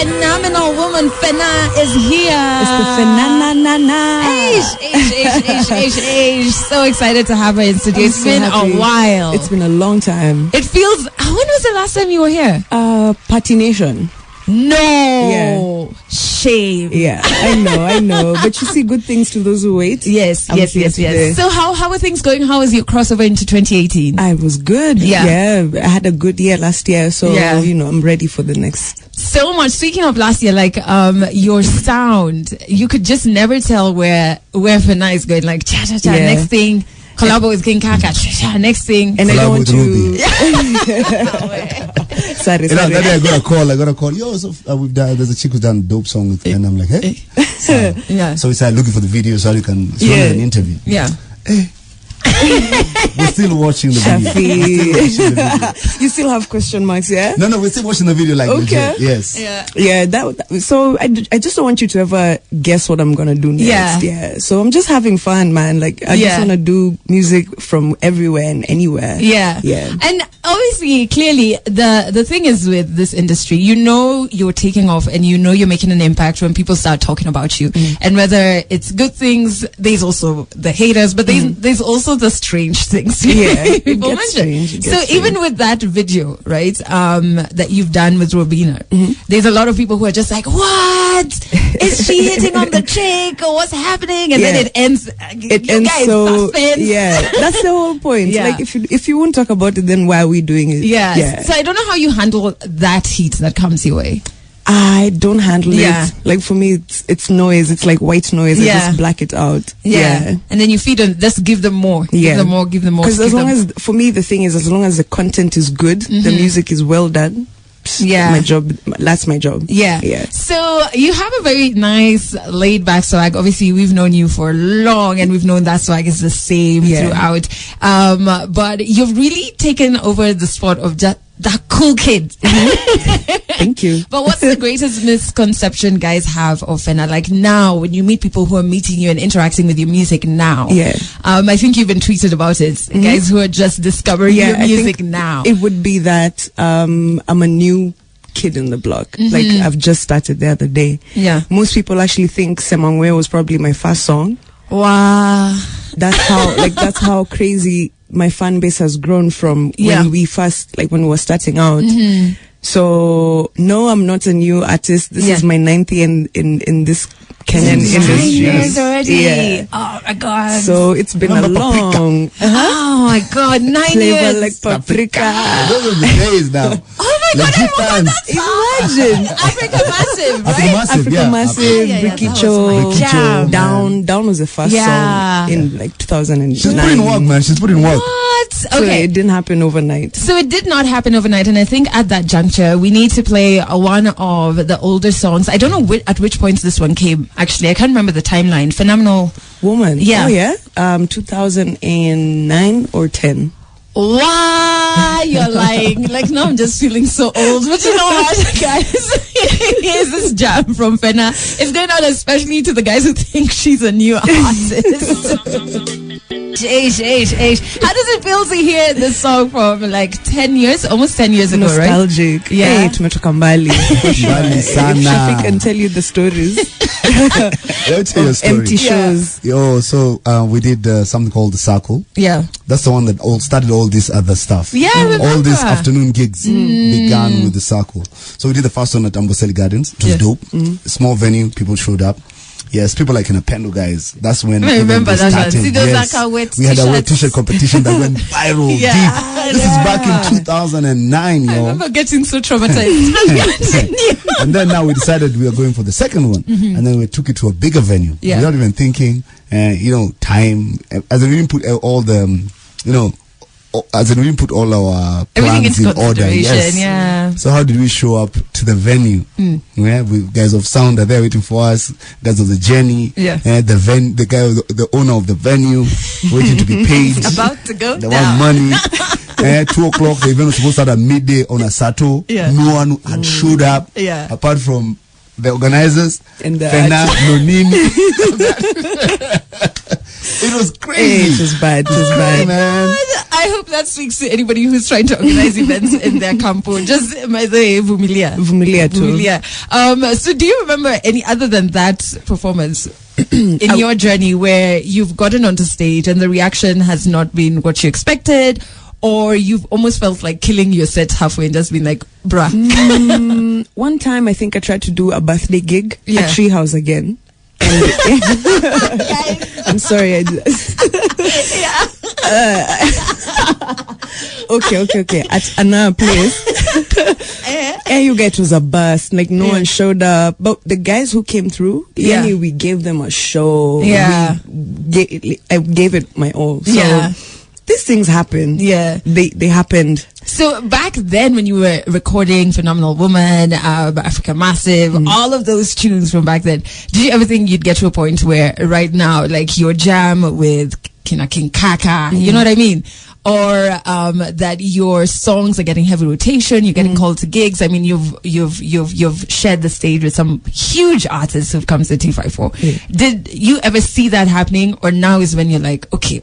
phenomenal woman, Fena, is here. It's the Fena Menal. So excited to have her in studio. It's been a while. It's been a long time. It feels. When was the last time you were here? Party Nation. No. Yeah. Shame. Yeah, I know. But you see, good things to those who wait. Yes. So how are things going? How was your crossover into 2018? I was good. Yeah. I had a good year last year. So, I'm ready for the next. So much. Speaking of last year, your sound, you could just never tell where Fena is going. Like, cha-cha-cha, next thing. Collabo with King Kaka. Next thing. And I don't want to... sorry. That day I got a call. Yo, so there's a chick who's done a dope song with me. And I'm like, hey. So we started looking for the video so you can an interview. Yeah. Hey. We're still watching the video. You still have question marks, yeah? No, we're still watching the video legit. Yes. Yeah. So I just don't want you to ever guess what I'm gonna do next. Yeah. So I'm just having fun, man. Like I just wanna do music from everywhere and anywhere. Yeah. And obviously, clearly, the thing is with this industry, you're taking off and you're making an impact when people start talking about you. And whether it's good things, there's also the haters, but there's also the strange things people mention. So even with that video, right, that you've done with Robina, there's a lot of people who are just like, what? Is she hitting on the chick or what's happening? And then it ends. It ends so suspense. That's the whole point. Like if you won't talk about it, then why are we doing it? So I don't know how you handle that heat that comes your way. I don't handle it. Like for me, it's noise. It's like white noise. I just black it out. And then you feed on. Just give them more. Give them more. Because for me, the thing is, as long as the content is good, the music is well done. My job. That's my job. So you have a very nice laid back swag. Obviously, we've known you for long, and we've known that swag is the same throughout. But you've really taken over the spot of just that cool kid. Thank you. But what's the greatest misconception guys have of Fena? Like now, when you meet people who are meeting you and interacting with your music now, I think you've been tweeted about it. Guys who are just discovering your music now. It would be that I'm a new kid in the block. Like I've just started the other day. Most people actually think Semangwe was probably my first song. Wow. That's how crazy my fan base has grown from when we were starting out. So no, I'm not a new artist. This is my 9th year in this Kenyan industry. 9 years already. Oh my god. So it's been a long. Oh my god, 9 Flavor years. like paprika. Those are the days now. Oh my god, I remember that song. Imagine. Africa Massive, right? Africa Massive, Rikicho. Down was the first song in like 2009. She's putting work, man. She's putting work. What? So it didn't happen overnight. So it did not happen overnight, and I think at that juncture we need to play one of the older songs. I don't know at which point this one came. Actually, I can't remember the timeline. Phenomenal Woman. Yeah. Oh yeah. 2009 or 10. Why you're lying? Like, no, I'm just feeling so old. But you know what, guys? Here's this jam from Fena. It's going out especially to the guys who think she's a new artist. How does it feel to hear this song from like 10 years, almost 10 years ago, right? Nostalgic. Yeah. Hey, tumetoka mbali. If Shafiq can tell you the stories. Let me tell you a story. Empty shows. So we did something called The Circle. Yeah. That's the one that started all this other stuff. Yeah, I remember. All these afternoon gigs began with The Circle. So we did the first one at Amboseli Gardens. It was dope. A small venue, people showed up. Yes, people like in Apendo guys. That's when I remember that started. one. See those wet we had a wet t-shirt competition that went viral. Deep. This is back in 2009, yo. I remember getting so traumatized. And then now we decided we are going for the second one, and then we took it to a bigger venue. Without even thinking, time. As in we didn't put all the, as in we didn't put all our plans in order. Yes. So how did we show up to the venue? Yeah, guys of sound are there waiting for us. Guys of the journey. The guy, the owner of the venue, waiting to be paid. About to go they down. want money. 2 o'clock. The event was supposed to start at midday on a Sato. No one had showed up. Apart from the organizers and the Fena, Nonini. It was crazy. It was bad. It was bad, man. I hope that speaks to anybody who's trying to organize events in their campo. Just by the way, Vumilia too. So do you remember any other than that performance in your journey where you've gotten onto stage and the reaction has not been what you expected, or you've almost felt like killing your set halfway and just been like, bruh? One time I think I tried to do a birthday gig at Treehouse again. I'm sorry, I did. Okay. At another place. You guys, it was a bus. Like, no one showed up. But the guys who came through, we gave them a show. I gave it my all. So these things happen. They happened. So back then when you were recording Phenomenal Woman, Africa Massive, all of those tunes from back then, did you ever think you'd get to a point where right now, like your jam with King Kaka, you know what I mean? Or that your songs are getting heavy rotation, you're getting called to gigs. I mean, you've shared the stage with some huge artists who've come to T54. Did you ever see that happening, or now is when you're like, okay?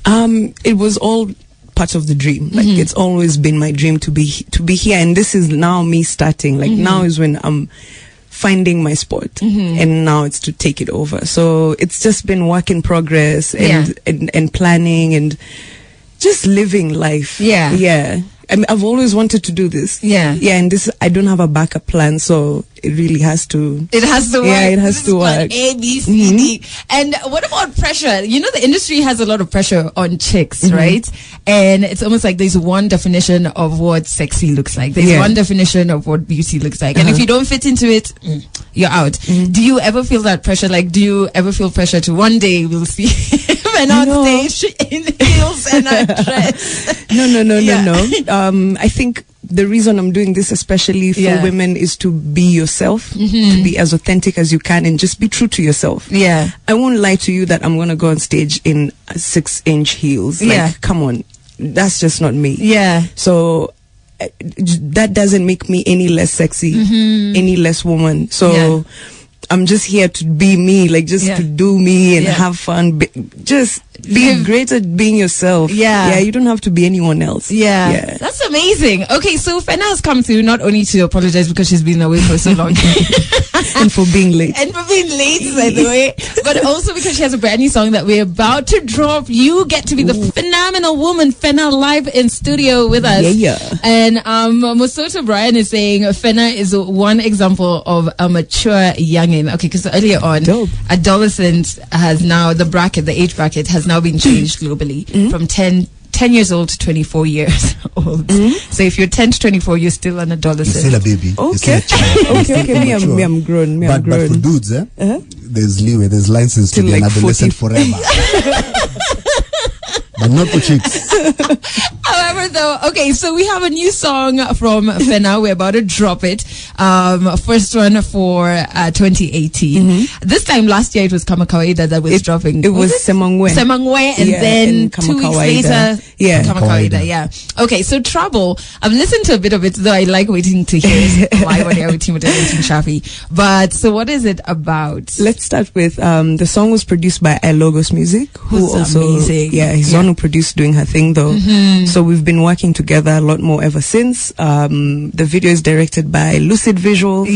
It was all part of the dream. Like, it's always been my dream to be here, and this is now me starting. Like, now is when I'm finding my spot, and now it's to take it over. So it's just been work in progress and planning and just living life. I mean, I've always wanted to do this. And this, I don't have a backup plan, so it really has to. It has to work. Yeah, it has to work. A, B, C, D. And what about pressure? You know, the industry has a lot of pressure on chicks, right? And it's almost like there's one definition of what sexy looks like. There's one definition of what beauty looks like. And if you don't fit into it, you're out. Do you ever feel that pressure? Like, do you ever feel pressure to one day we'll see men on stage in heels and a dress? No. I think the reason I'm doing this, especially for women, is to be yourself, to be as authentic as you can, and just be true to yourself. I won't lie to you that I'm going to go on stage in 6-inch heels. Like, come on. That's just not me. So that doesn't make me any less sexy, any less woman. So I'm just here to be me, like, just to do me and have fun. Just be great at being yourself. You don't have to be anyone else. That's amazing. Okay, so Fena has come through not only to apologize because she's been away for so long and for being late, by the way, but also because she has a brand new song that we're about to drop. You get to be the phenomenal woman Fena live in studio with us. And Mosoto Brian is saying Fena is one example of a mature youngin. Okay, because earlier on, adolescent has now, the age bracket has now been changed globally from 10 years old to 24 years old. So if you're 10 to 24, you're still an adolescent. You're still a baby. Okay. Me, I'm grown. But for dudes, there's leeway, there's license to be an adolescent forever. But not for chicks. However, though, okay, so we have a new song from Fena. We're about to drop it. First one for 2018. This time last year it was Kama Kawaida that was dropping. It was Semangwe, and then 2 weeks later, Kama Kawaida. Okay, so Trouble. I've listened to a bit of it, though I like waiting to hear why Shafi. But so what is it about? Let's start with the song was produced by Logos Music, who also amazing. He's the one who produced Doing Her Thing, though. So we've been working together a lot more ever since. The video is directed by Lucid Visuals,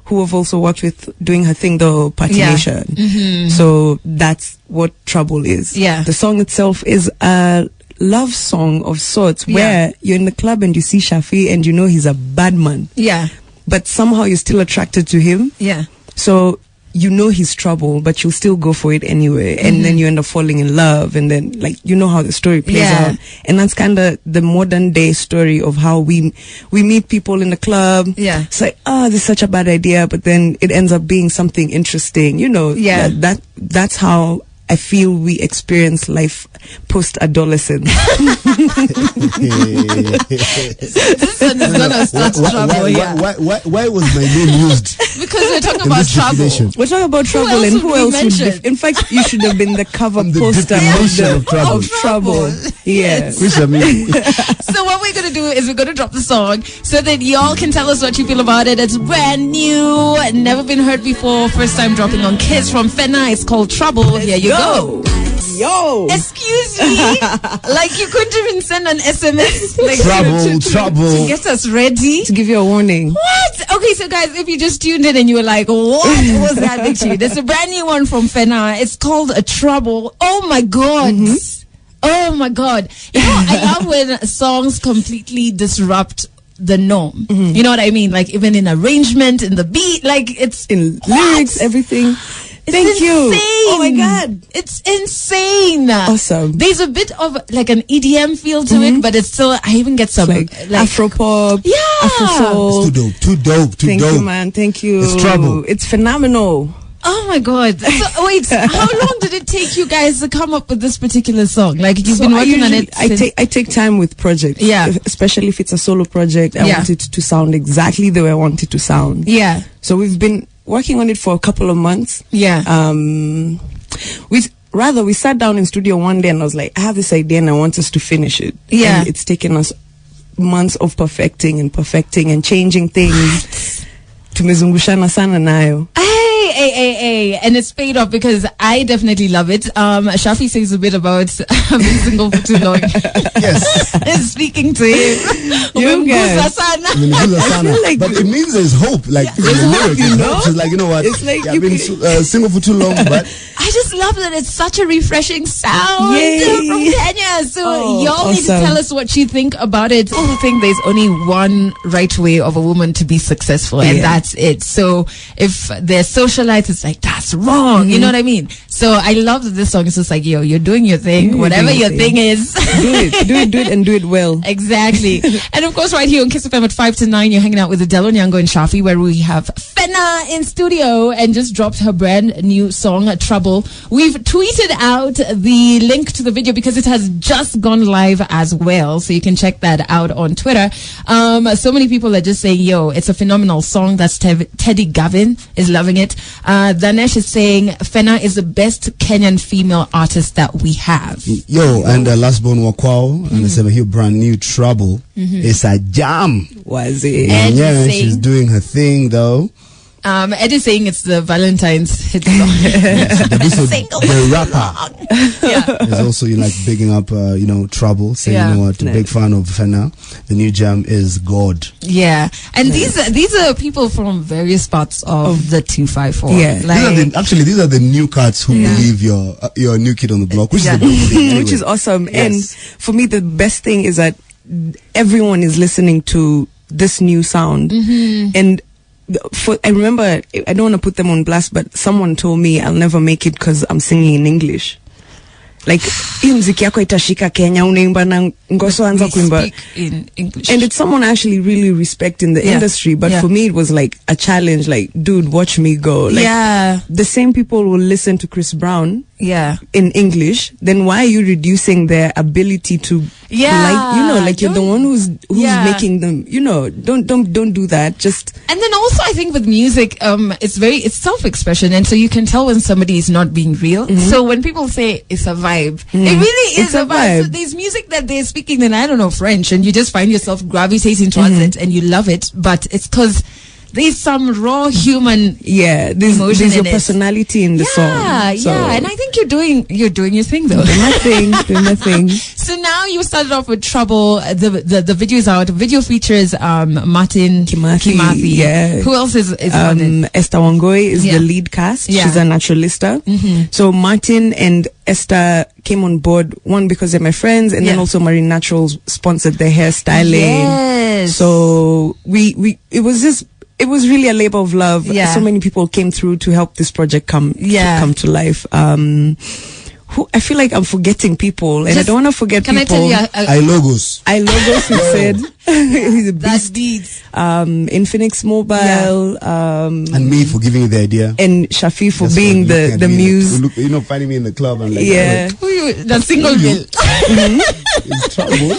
who have also worked with Doing Her Thing, though, Party Nation. So that's what Trouble is. The song itself is a love song of sorts, where you're in the club and you see Shafi and you know he's a bad man. But somehow you're still attracted to him. So you know he's trouble, but you'll still go for it anyway. And then you end up falling in love, and then, like, you know how the story plays out. And that's kind of the modern day story of how we meet people in the club. It's like, this is such a bad idea, but then it ends up being something interesting. You know, that's how I feel we experience life post-adolescence. This one is gonna start trouble here. Why was my name used? Because we're talking about trouble. We're talking about trouble, and who else would in fact, you should have been the cover poster of trouble. Which I mean. So what we're gonna do is we're gonna drop the song so that y'all can tell us what you feel about it. It's brand new, never been heard before, first time dropping on Kiss from Fena. It's called Trouble. Here you go. Yo. Excuse me. Like, you couldn't even send an SMS. Like, trouble. To get us ready. To give you a warning. What? Okay, so guys, if you just tuned in and you were like, what was that big tune? There's a brand new one from Fena. It's called A Trouble. Oh my God. Oh my God. You know, I love when songs completely disrupt the norm. You know what I mean? Like, even in arrangement, in the beat, like, it's in lyrics, everything. Thank you. Oh my God. It's insane. Awesome. There's a bit of like an EDM feel to it, but it's still, I even get some like Afropop. Yeah. Afro-soul. It's too dope. Thank you, man. Thank you. It's trouble. It's phenomenal. Oh my God. So, wait, how long did it take you guys to come up with this particular song? Like, you've been working on it since... I take time with projects. Yeah. Especially if it's a solo project. I want it to sound exactly the way I want it to sound. Yeah. So we've been working on it for a couple of months. Yeah. We sat down in studio one day and I was like, I have this idea and I want us to finish it. Yeah. And it's taken us months of perfecting and changing things. Tumezungushana sana nayo. Hey, and it's paid off because I definitely love it. Shafi says a bit about being single for too long. Yes. Speaking to him. Like, but it means there's hope. Like, there's hope, you know? She's like, you know what? It's like I've been single for too long, but... I just love that it's such a refreshing sound from Kenya. So y'all need to tell us what you think about it. I think there's only one right way of a woman to be successful, and that's it. So if they're socialites, it's like, that's wrong. You know what I mean? So I love that this song is just like, yo, you're doing your thing. Whatever your thing is. Do it and do it well. Exactly. And of course, right here on Kiss FM at 5 to 9, you're hanging out with Adele Nyango and Shafi, where we have Fena in studio and just dropped her brand new song, Trouble. We've tweeted out the link to the video because it has just gone live as well. So you can check that out on Twitter. So many people are just saying, yo, it's a phenomenal song. That's Teddy Gavin is loving it. Danesh is saying Fena is the best Kenyan female artist that we have. Yo, and Last Born Wakwao, and it's a brand new Trouble. It's a jam. Was it? And yeah, she's doing her thing though. Ed is saying it's the Valentine's hit song. The rapper is also like bigging up, Trouble, saying, you know what, a big fan of Fena. The new jam is God. Yeah, and these are people from various parts of the 254. Yeah, like, these are the new cats who believe you're a new kid on the block, which is the good thing, anyway. Which is awesome. Yes. And for me, the best thing is that everyone is listening to this new sound, and I remember, I don't want to put them on blast, but someone told me I'll never make it because I'm singing in English. Like, hii mziki yako itashika Kenya, unaimba na ngoso anza kuimba. Speak in English. And it's someone I actually really respect in the industry, but for me it was like a challenge, like, dude, watch me go. Like, the same people will listen to Chris Brown in English, then why are you reducing their ability to like, you're the one who's making them, don't do that. Just. And then also I think with music, it's self-expression, and so you can tell when somebody is not being real. So when people say it's a vibe, it really is a vibe. So there's music that they're speaking in, I don't know, French, and you just find yourself gravitating towards it and you love it, but it's because there's some raw human there's your personality in the song. So. And I think you're doing your thing though. Doing my thing. So now you started off with Trouble. The video is out. The video features Martin Kimathi. Yeah. Who else is on it? Esther Wangoi is the lead cast. She's a naturalista. So Martin and Esther came on board, one because they're my friends, and then also Marine Naturals sponsored their hairstyling. Yes. So it was really a labor of love. So many people came through to help this project come to life. I feel like I'm forgetting people, and I don't want to forget people. Can I tell you? iLogos, he said. He's a beast. Beats. Infinix Mobile. And me for giving you the idea. And Shafi for being the muse. Finding me in the club and like, who are you? The single girl. It's Trouble.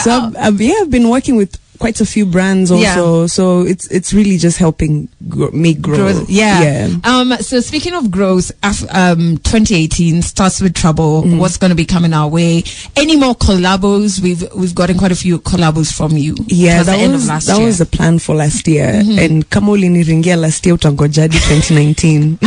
So I've been working with quite a few brands also, so it's really just helping me grow. So speaking of growth, 2018 starts with Trouble. What's going to be coming our way? Any more collabos? We've gotten quite a few collabos from you. That was the plan for last year, and kama uliniringia last year utangojadi 2019.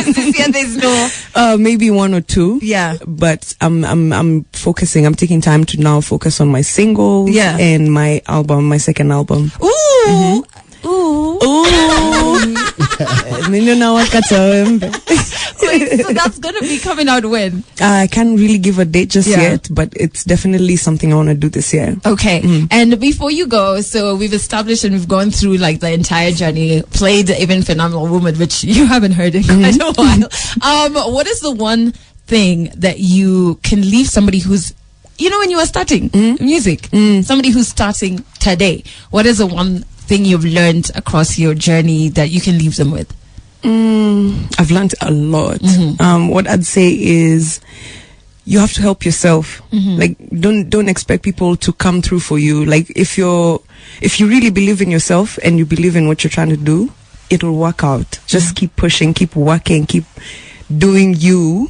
This year there's no maybe one or two. Yeah. But I'm focusing. I'm taking time to now focus on my singles. Yeah. And my album, my second album. Ooh. Ooh. Wait, so that's gonna be coming out when? I can't really give a date just yet, but it's definitely something I want to do this year. Okay. And before you go, so we've established and we've gone through like the entire journey, played even Phenomenal Woman, which you haven't heard in quite a while. What is the one thing that you can leave somebody who's, you know, when you are starting music, somebody who's starting today, what is the one thing you've learned across your journey that you can leave them with? I've learned a lot. What I'd say is you have to help yourself. Like don't expect people to come through for you. Like if you really believe in yourself and you believe in what you're trying to do, it'll work out. Just keep pushing, keep working, keep doing you,